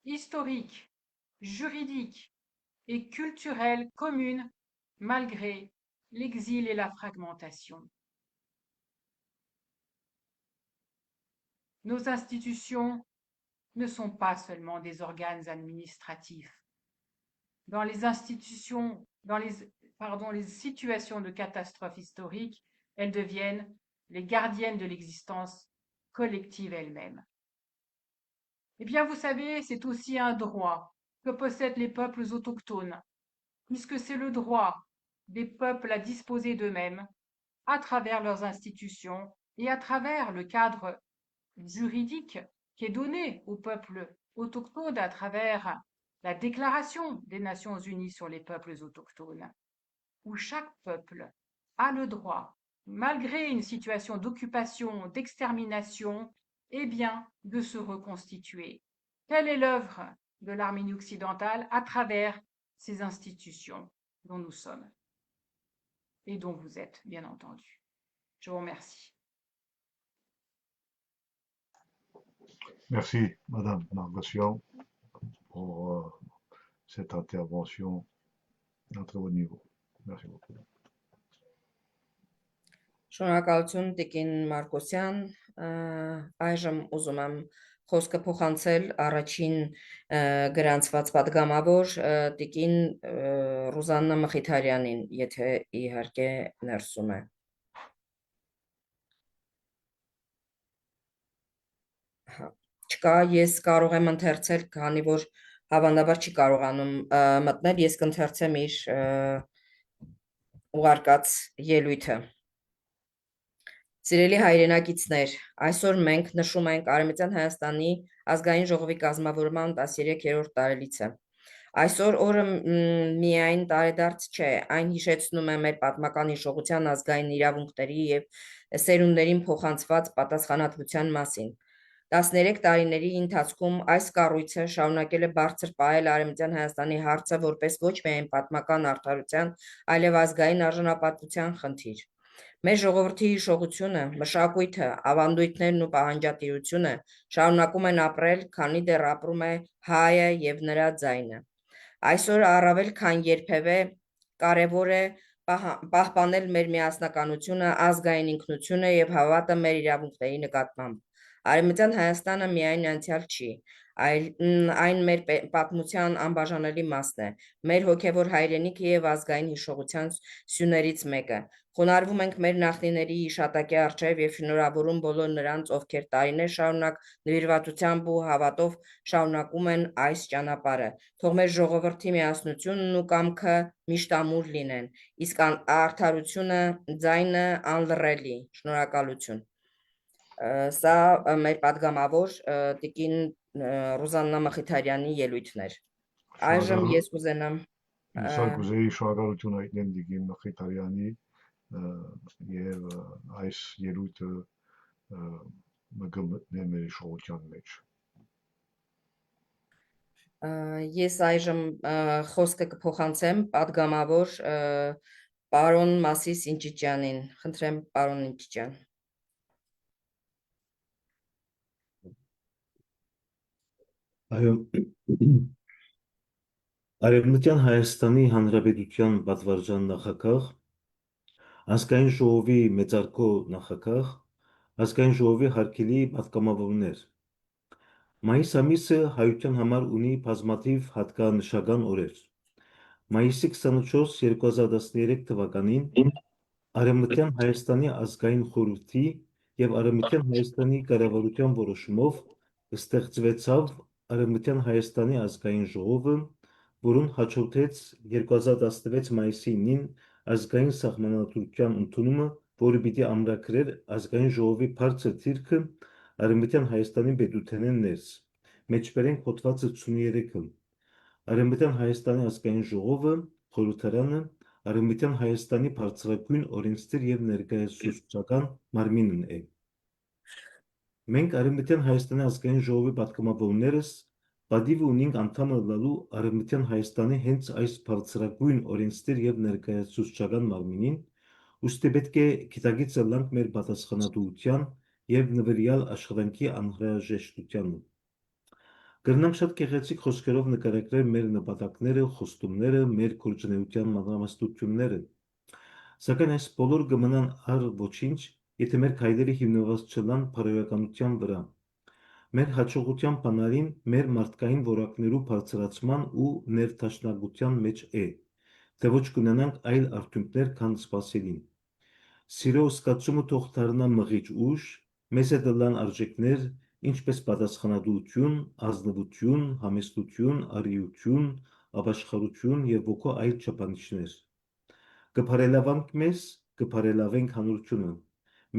historique, juridique et culturelle commune malgré l'exil et la fragmentation. Nos institutions ne sont pas seulement des organes administratifs. Dans les institutions, les situations de catastrophe historique, elles deviennent les gardiennes de l'existence collective elle-même. Eh bien, vous savez, c'est aussi un droit que possèdent les peuples autochtones, puisque c'est le droit des peuples à disposer d'eux-mêmes à travers leurs institutions et à travers le cadre juridique qui est donné au peuple autochtone à travers la Déclaration des Nations Unies sur les peuples autochtones, où chaque peuple a le droit, malgré une situation d'occupation, d'extermination, eh bien, de se reconstituer. Telle est l'œuvre de l'Arménie occidentale à travers ces institutions dont nous sommes et dont vous êtes, bien entendu. Je vous remercie. Merci, Madame Margossian, pour cette intervention à très haut niveau. Merci beaucoup. Շնորհակալություն Տիկին Մարկոսյան, այժմ ուզում եմ խոսքը փոխանցել առաջին գրանցված պատգամավոր Տիկին Ռուզաննա Մխիթարյանին, եթե իհարկե ներսում է։ Հա, չկա, ես կարող եմ ընթերցել, քանի որ հավանաբար չի կարողանում մտնել, ես կընթերցեմ իր ուղարկած ելույթը։ Սիրելի հայրենակիցներ, այսօր մենք նշում ենք Արևմտյան Հայաստանի ազգային ժողովի կազմավորման 13-րդ տարելիցը։ Այսօր օրը միայն տարեդարձ չէ, այն հիշեցնում է մեր պատմական հիշողության ազգային իրավունքների և սերունդերին փոխանցված պատասխանատվության մասին։ 13 տարիների ընթացքում այս կառույցը շարունակել է բարձր պահել Արևմտյան Հայաստանի հարցը որպես ոչ միայն պատմական արդարության, այլև ազգային արժանապատվության խնդիր։ Մեր ժողովրդի հիշողությունը, մշակույթը, ավանդույթներն ու պահանջատիրությունը շարունակում են ապրել, քանի դեռ ապրում է հայը և նրա ձայնը։ Այսօր առավել քան երբևէ կարևոր է պահպանել մեր միասնականությունը, ազգային ինքնությունը և հավատը մեր իրավունքների նկատմամբ։ Արևմտյան Հայաստանը միայն անցյալ չի, այն մեր պատմության անբաժանելի մասն է, մեր հոգևոր հայրենիքը և ազգային հիշողության սյուներից մեկը։ Խոնարհվում ենք մեր նախնիների հիշատակի առջև և շնորհավորում բոլոր նրանց, ովքեր տարիներ շարունակ նվիրվածությամբ ու հավատով շարունակում են այս ճանապարհը։ Թող մեր ժողովրդի միասնությունն ու կամքը միշտ ամուր լինեն, իսկ արդարությունը ձայնը անլռելի։ Շնորհակալություն։ Սա մեր պատգամավոր Տիկին Ռուզաննա Մխիթարյանի ելույթն էր։ Այժմ ես կուզենամ Սա կուզեի շնորհակալություն հայտնել Տիկին Մխիթարյանի եւ այս ելույթը մգմտնե մեր իշխողության մեջ։ Ես այժմ խոսքը կփոխանցեմ պատգամավոր պարոն Մասիս Ինճիճյանին։ Խնդրեմ, պարոն Ինճիճյան։ Այո, Արևմտյան Հայաստանի Հանրապետության պատվարժան նախագահ, ազգային ժողովի մեծարգո նախագահ, ազգային ժողովի հարգելի պատգամավորներ։ Մայիս ամիսը հայության համար ունի բազմաթիվ հատկանշական օրեր։ Մայիսի 24, 2013 թվականին Արևմտյան Հայաստանի ազգային խորհրդի և Արևմտյան Հայաստանի կառավարության որոշումով ստեղծվեցավ Արևմտյան Հայաստանի ազգային ժողովը, որուն հաջորդեց 2016 մայիսի 9-ին ազգային սահմանադրության ընդունումը, որը պիտի ամրագրեր ազգային ժողովի բարձր դիրքը Արևմտյան Հայաստանի պետութենեն ներս, մեջբերենք հոդվածը 63-ը։ Արևմտյան Հայաստանի ազգային ժողովը, խորհրդարանը, Արևմտյան Հայաստանի բարձրագույն օրենսդիր և ներկայացուցչական մարմինն է։ Մենք Արևմտյան Հայաստանի ազգային ժողովի պատգամավորներս պատիվ ունենք անդամ լինելու Արևմտյան Հայաստանի հենց այս բարձրագույն օրենսդիր և ներկայացուցչական մարմինին, ուստի պետք է գիտակից ելանք մեր պատասխանատվության և նվիրյալ աշխատանքի անհրաժեշտությանը։ Կրնանք շատ գեղեցիկ խոսքերով նկարագրել մեր նպատակները, խոստումները, մեր գործունեության մանրամասնությունները, սակայն այս բոլոր կմնան առ ոչինչ, եթե մեր քայլերը հիմնված չլան բարոյականության վրա։ Մեր հաջողության բանալին մեր մարդկային որակներու բարձրացման ու ներդաշնակության մեջ է, թե ոչ կունենանք այլ արդյունքներ, քան սպասելին։ Սիրո զգացումը թող դառնա մղիչ ուժ, մեզ հետ լան արժեքներ, ինչպես պատասխանատվություն, ազնվություն, համեստություն, առիություն, ապաշխարություն և ոգու այլ չափանիշներ։ Կբարելավենք մեզ, կբարելավենք հանրությունը։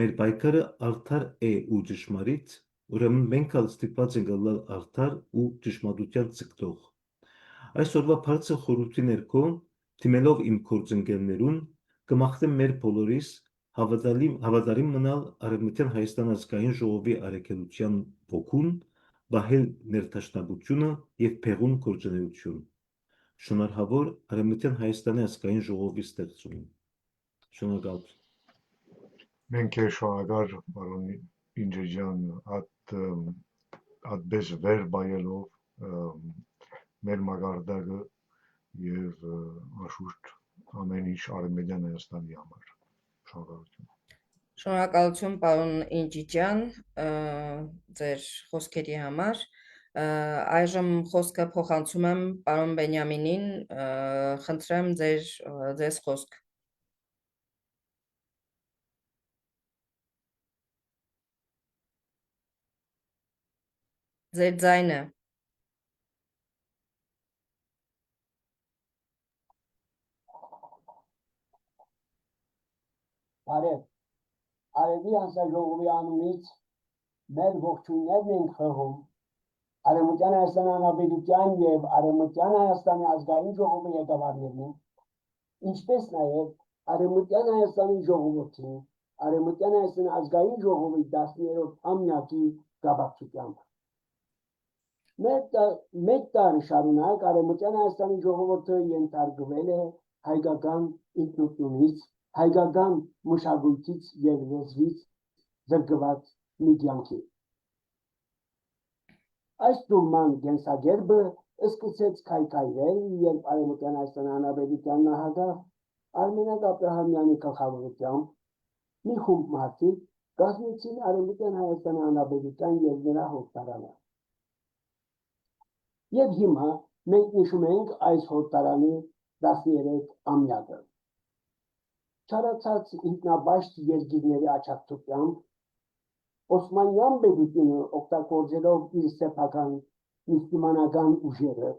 Մեր պայքարը արդար է ու ճշմարիտ, ուրեմն մենք ալ ստիպված ենք ըլլալ արդար ու ճշմարտության ցկտող։ Այսօրվա բարձր խորհրդի ներքո, թիմելով իմ գործընկերներուն, կմաղթեմ մեր բոլորիս հավատարիմ մնալ Արևմտյան Հայաստան ազգային ժողովի առաքելության ոգուն, բահել ներդաշնակությունը եւ փեղուն գործունեություն։ Շնորհավոր Արևմտյան Հայաստանի ազգային ժողովի ստեղծումին։ Շնորհակալություն։ Մենք է շնորհակալ պարոն Ինջեջան այդպես վեր բայելով մեր մագարտակը եւ անշուշտ ամեն ինչ Արևմտյան Հայաստանի համար։ Շնորհակալություն։ Շնորհակալություն պարոն Ինջիջյան, ձեր խոսքերի համար։ Այժմ խոսքը փոխանցում եմ պարոն Բենյամինին, խնդրեմ ձեզ խոսք։ Ձեր ձայնը։ Բարև, Արևի հանձնաժողովի անունից մեր ողջույններն ենք խղում Արևմտյան Հայաստանի Հանրապետության եւ Արևմտյան Հայաստանի ազգային ժողովի ղեկավարներին, ինչպես նաեւ Արևմտյան Հայաստանի ժողովրդին, Արևմտյան Հայաստանի ազգային ժողովի 10-րդ ամյակի կապակցությամբ։ Մեկ տարի շարունակ Արևմտյան Հայաստանի ժողովուրդը ենթարկվել է հայկական ինքնությունից, հայկական մշակույթից եւ լեզվից զրկված մի կյանքի։ Այս դուման կենսագերբը սկսեց քայքայվել, երբ Արևմտյան Հայաստանի Հանրապետության նախագահ Արմենակ Աբրահամյանի գլխավորությամբ մի խումբ մարդիկ կազմեցին Արևմտյան Հայաստանի Հանրապետության եւ նրա հողատարանը։ Եվ հիմա մենք նշում ենք այս հողատարանի 13-ամյակը։ Չարացած ինքնաբաշտ երկիրների աջակցությամբ Օսմանյան պետությունը օգտագործելով իր սեփական մուսուլմանական ուժերը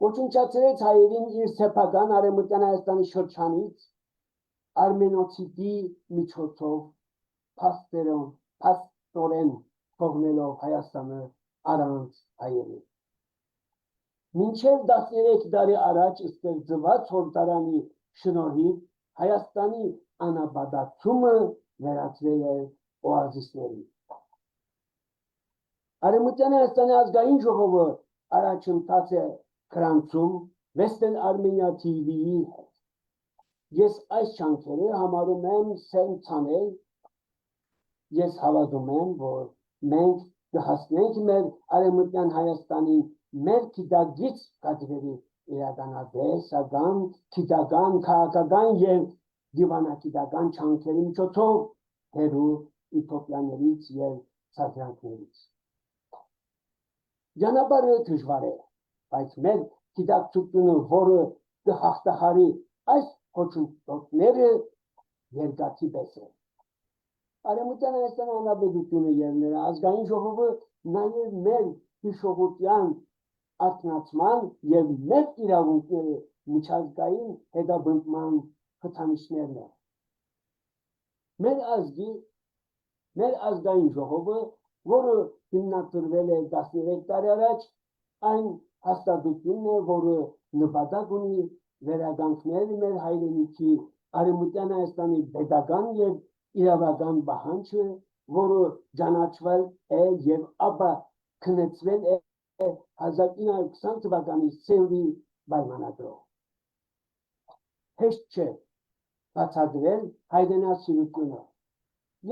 ոչնչացրեց հայերին իր սեփական Արևմտյան Հայաստանի շրջանից արմենոցիդի միջոցով փաստորեն թողնելով Հայաստանը առանց հայերի։ Մինչև 13 տարի առաջ ստեղծված հողատարանի շնորհիվ Հայաստանի անաբադացումը վերածվել է օազիսների։ Արևմտյան Հայաստանի ազգային ժողովը առաջընթաց է գրանցում Western Armenia TV-ի հետ։ Ես այս չանքերը համարում եմ սեն ցանել, ես հավատում եմ, որ մենք կհասնենք մեր Արևմտյան Հայաստանի մեր գիտագից կադրերի իրականացական, գիտական, քաղաքական եւ դիվանագիտական չանքերի միջոցով հերու ուտոպիաներից եւ սադրանքներից։ Ճանապարհը դժվար է, բայց մեր գիտակցությունը, որը կհաղթահարի այս խոչընդոտները, երկաթի պես է։ Արևմտյան Հայաստանի Հանրապետությունը եւ նրա ազգային ժողովը նաեւ մեր հիշողության արտնացման եւ մեր իրավունքների միջազգային հետապնդման խթանիչներն են։ Մեր ազգային ժողովը, որը հիմնադրվել է 13 տարի առաջ, այն հաստատությունն է, որը նպատակ ունի վերականգնել մեր հայրենիքի Արևմտյան Հայաստանի պետական եւ իրավական պահանջը, որը ճանաչվել է եւ ապա քննեցվել է 1920 թվականի Սեուլի պայմանագրով։ Հեշտ չէ բացատրել հայրենասիրությունը։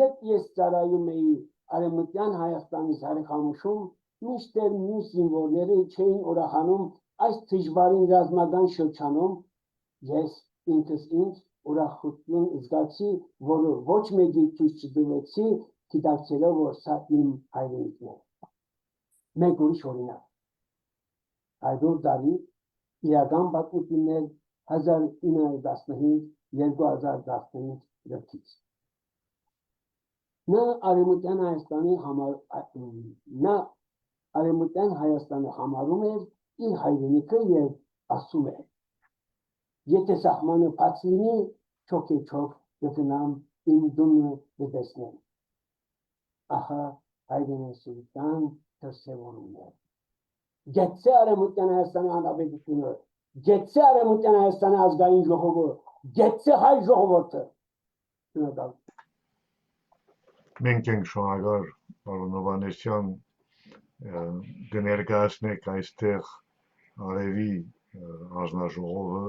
Երբ ես ծառայում էի Արևմտյան Հայաստանի զարիխանուշում, միշտեր մյուս զինվորները չէին ուրախանում այս դժվարին ռազմական շրջանում, ես ինքս ինձ ուրախություն զգացի, որը ոչ մեկի ցույց չտվեցի, գիտակցելով, որ սա իմ հայրենիքն է։ Մեկ ուրիշ օրինակ։ 100 տարի իրական պատմություններ 1915-2015 դեպքից։ Նա Արևմտյան Հայաստանը համարում էր իր հայրենիքը եւ ասում էր. եթե սահմանը բաց լինի, չոք կգնամ իմ դունը դեսնեմ։ Ահա հայրենասիրության դրսևորումներ։ Գեցե Արևմտյան Հայաստանի Հանրապետությունը, գեցե Արևմտյան Հայաստանի ազգային ժողովը, գեցե հայ ժողովուրդը։ Շնորհակալ։ Մենք ենք շնորհակալ պարոն Հովհաննեսյան, կներկայացնեք այստեղ Արևի հանձնաժողովը,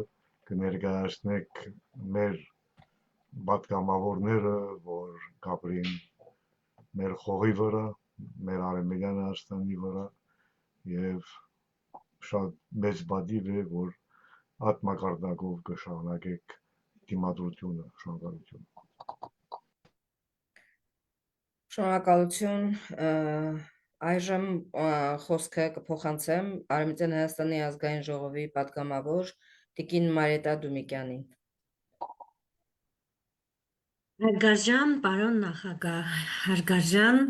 կներկայացնեք մեր պատգամավորները, որ կապրին մեր խողի վրա, մեր Արևմտյան Հայաստանի վրա եւ շատ մեծ բադիվ է, որ այդ մակարդակով կշարունակեք դիմադրությունը, շնորհակալություն։ Շնորհակալություն, այժմ խոսքը կփոխանցեմ Արևմտյան Հայաստանի ազգային ժողովի պատգամավոր Տիկին Մարիետա Դումիկյանին։ Հարգարժան պարոն նախագահ, հարգարժան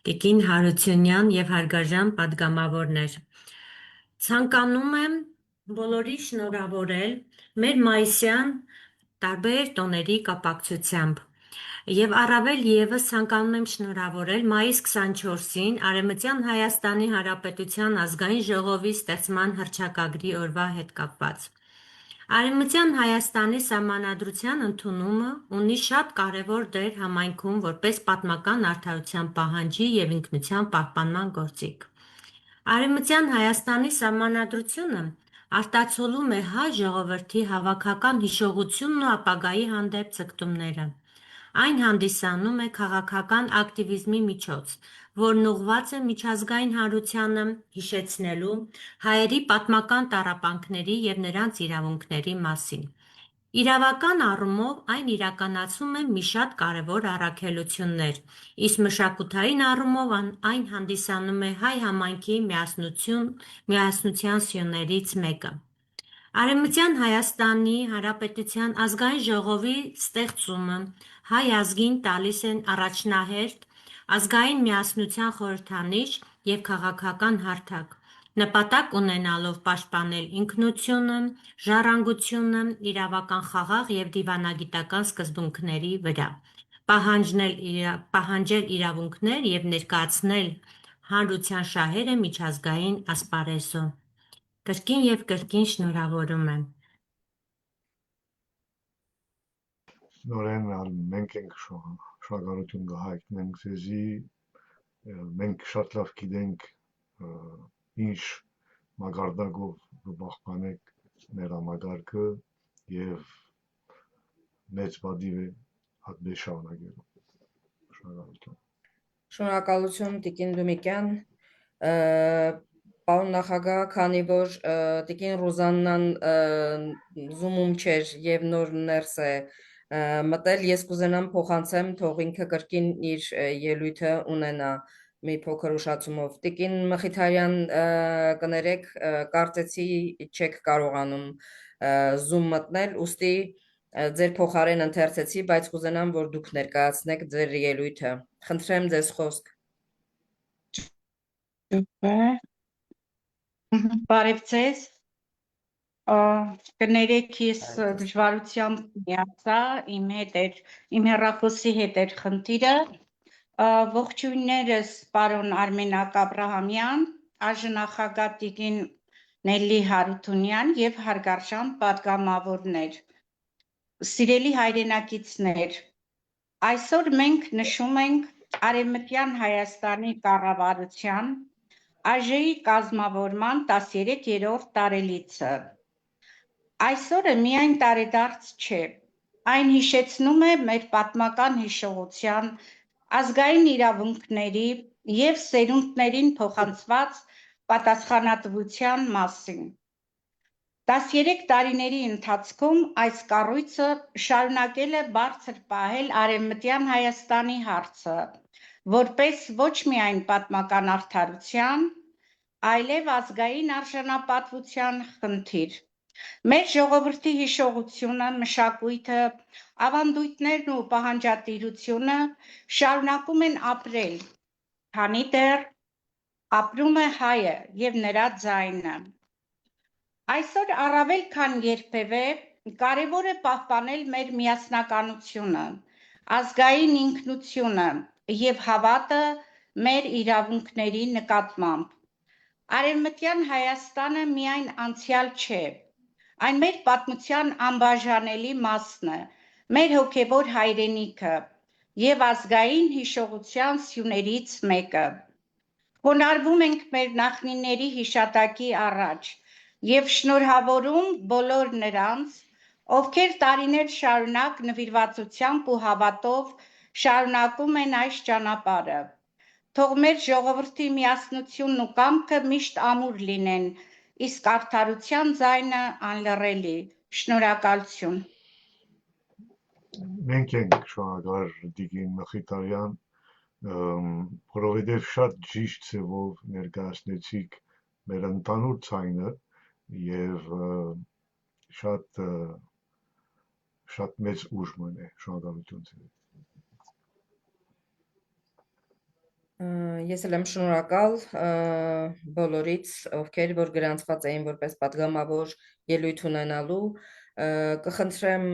Տիկին Հարությունյան եւ հարգարժան պատգամավորներ, ցանկանում եմ բոլորի շնորհավորել մեր մայիսյան տարբեր տոների կապակցությամբ եւ առավել եւս ցանկանում եմ շնորհավորել մայիս 24-ին Արևմտյան Հայաստանի Հանրապետության ազգային ժողովի ստեղծման հռչակագրի օրվա հետ կապված։ Արևմտյան Հայաստանի Սահմանադրության ընդունումը ունի շատ կարևոր դեր համայնքում որպես պատմական արդարության պահանջի եւ ինքնության պահպանման գործիք։ Արևմտյան Հայաստանի Սահմանադրությունը արտացոլում է հայ ժողովրդի հավաքական հիշողությունն ու ապագայի հանդեպ ձգտումները։ Այն հանդիսանում է քաղաքական ակտիվիզմի միջոց, որն ուղղված է միջազգային հանրությանը հիշեցնելու հայերի պատմական տառապանքների եւ նրանց իրավունքների մասին։ Իրավական առումով այն իրականացում է մի շատ կարևոր առաքելություններ, իսկ մշակութային առումով այն հանդիսանում է հայ համայնքի միասնության սյուներից մեկը։ Արևմտյան Հայաստանի Հանրապետության ազգային ժողովի ստեղծումը հայ ազգին տալիս են առաջնահերթ ազգային միասնության խորհրդանիշ եւ քաղաքական հարթակ, նպատակ ունենալով պաշտպանել ինքնությունը, ժառանգությունը իրավական խաղաղ եւ դիվանագիտական սկզբունքների վրա, պահանջել իրավունքներ եւ ներկայացնել հանրության շահերը միջազգային ասպարեզում։ Կրկին եւ կրկին շնորհավորում եմ։ Նորեն մենք ենք շնորհակալություն կհայտնենք ձեզի, մենք շատ լավ գիտենք ինչ մակարդակով կպահպանեք մեր համագարկը եւ մեծ բադիվ է հատբե շարունակելու։ Շնորհակալություն։ Շնորհակալություն Տիկին Դումիկյան, պարոն նախագահ, քանի որ Տիկին Ռուզաննան զումում չէր եւ նոր ներս է մտել, ես կուզենամ փոխանցեմ, թող ինքը կրկին իր ելույթը ունենա մի փոքր ուշացումով։ Տիկին Մխիթարյան, կներեք, կարծեցի չեք կարողանում զում մտնել, ուստի ձեր փոխարեն ընթերցեցի, բայց կուզենամ, որ դուք ներկայացնեք ձեր ելույթը։ Խնդրեմ ձեզ խոսք։ Բարև ձեզ, կներեք ես դժվարությամբ միացա, իմ հեռախոսի հետ էր խնդիրը, ողջույններս պարոն Արմենակ Աբրահամյան, արժանախագահ Տիկին Նելլի Հարությունյան եւ հարգարժան պատգամավորներ, սիրելի հայրենակիցներ, այսօր մենք նշում ենք Արևմտյան Հայաստանի կառավարության ԱԺ-ի կազմավորման 13-րդ տարելիցը։ Այսօրը միայն տարեդարձ չէ, այն հիշեցնում է մեր պատմական հիշողության, ազգային իրավունքների եւ սերունդներին փոխանցված պատասխանատվության մասին։ 13 տարիների ընթացքում այս կառույցը շարունակել է բարձր պահել Արևմտյան Հայաստանի հարցը, որպես ոչ միայն պատմական արդարության, այլև ազգային արժանապատվության խնդիր։ Մեր ժողովրդի հիշողությունը, մշակույթը, ավանդույթներն ու պահանջատիրությունը շարունակում են ապրել, քանի դեռ ապրում է հայը եւ նրա ձայնը։ Այսօր առավել քան երբևէ կարևոր է պահպանել մեր միասնականությունը, ազգային ինքնությունը եւ հավատը մեր իրավունքների նկատմամբ։ Արևմտյան Հայաստանը միայն անցյալ չէ, այն մեր պատմության անբաժանելի մասն է, մեր հոգևոր հայրենիքը և ազգային հիշողության սյուներից մեկը։ Խոնարհվում ենք մեր նախնիների հիշատակի առաջ և շնորհավորում բոլոր նրանց, ովքեր տարիներ շարունակ նվիրվածությամբ ու հավատով շարունակում են այս ճանապարհը։ Թող մեր ժողովրդի միասնությունն ու կամքը միշտ ամուր լինեն, իսկ արդարության ձայնը անլռելի։ Շնորհակալություն։ Մենք ենք շնորհակալ Տիկին Մխիթարյան, որովհետև շատ ճիշտ ձևով ներկայացնեցիք մեր ընդհանուր ցայնը եւ շատ մեծ ուժ մնե, շնորհակալություն ձեզ։ Ես էլ եմ շնորհակալ բոլորից, ովքեր որ գրանցված էին որպես պատգամավոր ելույթ ունենալու, կխնդրեմ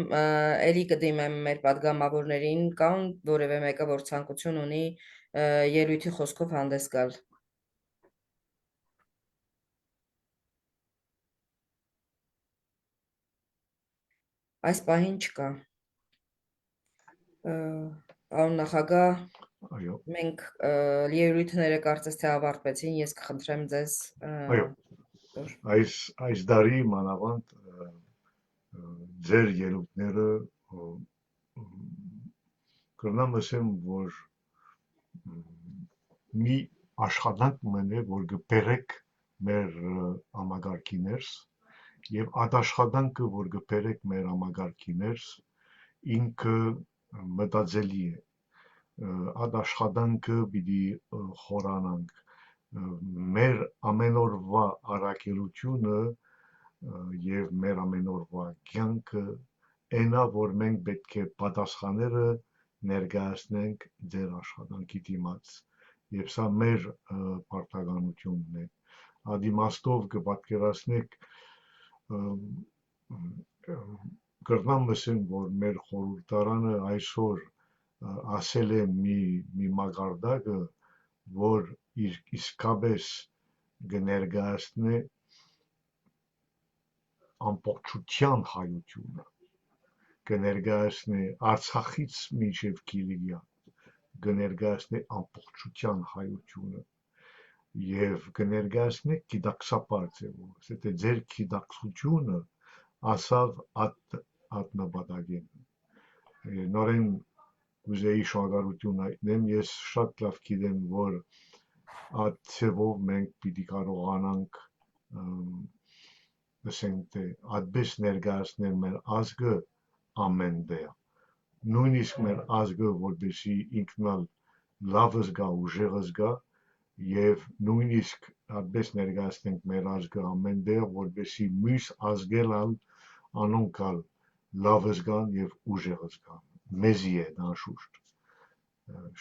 էլի կդիմեմ մեր պատգամավորներին, կան որևէ մեկը, որ ցանկություն ունի ելույթի խոսքով հանդես գալ։ Այս պահին չկա։ Պարոն նախագահ, Այո, մենք ելույթները կարծես թե ավարտվեցին, ես կխնդրեմ ձեզ այո։ Այս դարի մանավանդ ձեր ելույթները կրնամ ասեմ, որ մի աշխատանք մնե, որ կբերեք մեր համագարկի ներս եւ այդ աշխատանքը, որ կբերեք մեր համագարկի ներս, ինքը մտածելի է։ Այդ աշխատանքը պիտի խորանանք մեր ամենօրվա առաքելությունը եւ մեր ամենօրվա կյանքը այնա, որ մենք պետք է պատասխանները ներկայացնենք ձեր աշխատանքի դիմաց եւ սա մեր պարտականությունն է։ Այդ իմաստով կպատկերացնեք կրնամ ասեմ, որ մեր խորհրդարանը այսօր ասել է մի մակարդակը, որ իսկապես կներկայացնե ամբողջության հայությունը, կներկայացնե Արցախից մինչև Կիլիկիա, կներկայացնե ամբողջության հայությունը եւ կներկայացնե գիտակցաբար ձևով, եթե ձեր գիտակցությունը ասավ այդ նպատակին։ Նորեն կուզեի շնորհակալություն հայտնեմ, ես շատ լավ գիտեմ, որ այդ ձևով մենք պիտի կարողանանք ասենք թե այդպես ներկայացնել մեր ազգը ամեն տեղ, նույնիսկ մեր ազգը, որպեսզի ինքնալ լավը զգա, ուժեղը զգա եւ նույնիսկ այդպես ներկայացնենք մեր ազգը ամեն տեղ, որպեսզի մյուս ազգերալ անոնքալ լավը զգան եւ ուժեղը զգան։ Մեզի է անշուշտ։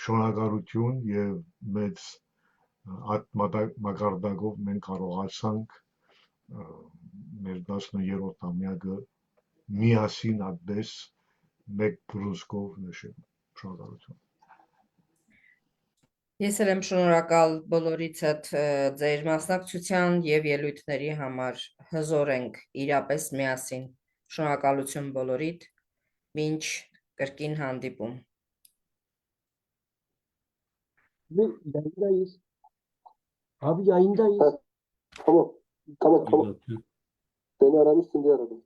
Շնորհակալություն եւ մեծ այդ մակարդակով մենք կարողացանք մեր 10-րդ ամյակը միասին այդպես մեկ բրուսկով նշել։ Շնորհակալություն։ Ես էլ եմ շնորհակալ բոլորիցդ ձեր մասնակցության եւ ելույթների համար, հզոր ենք իրապես միասին։ Շնորհակալություն բոլորիդ, մինչ կրկին հանդիպում։ Yayındayız. Abi yayındayız. Tamam. Beni aramışsın diye aradım.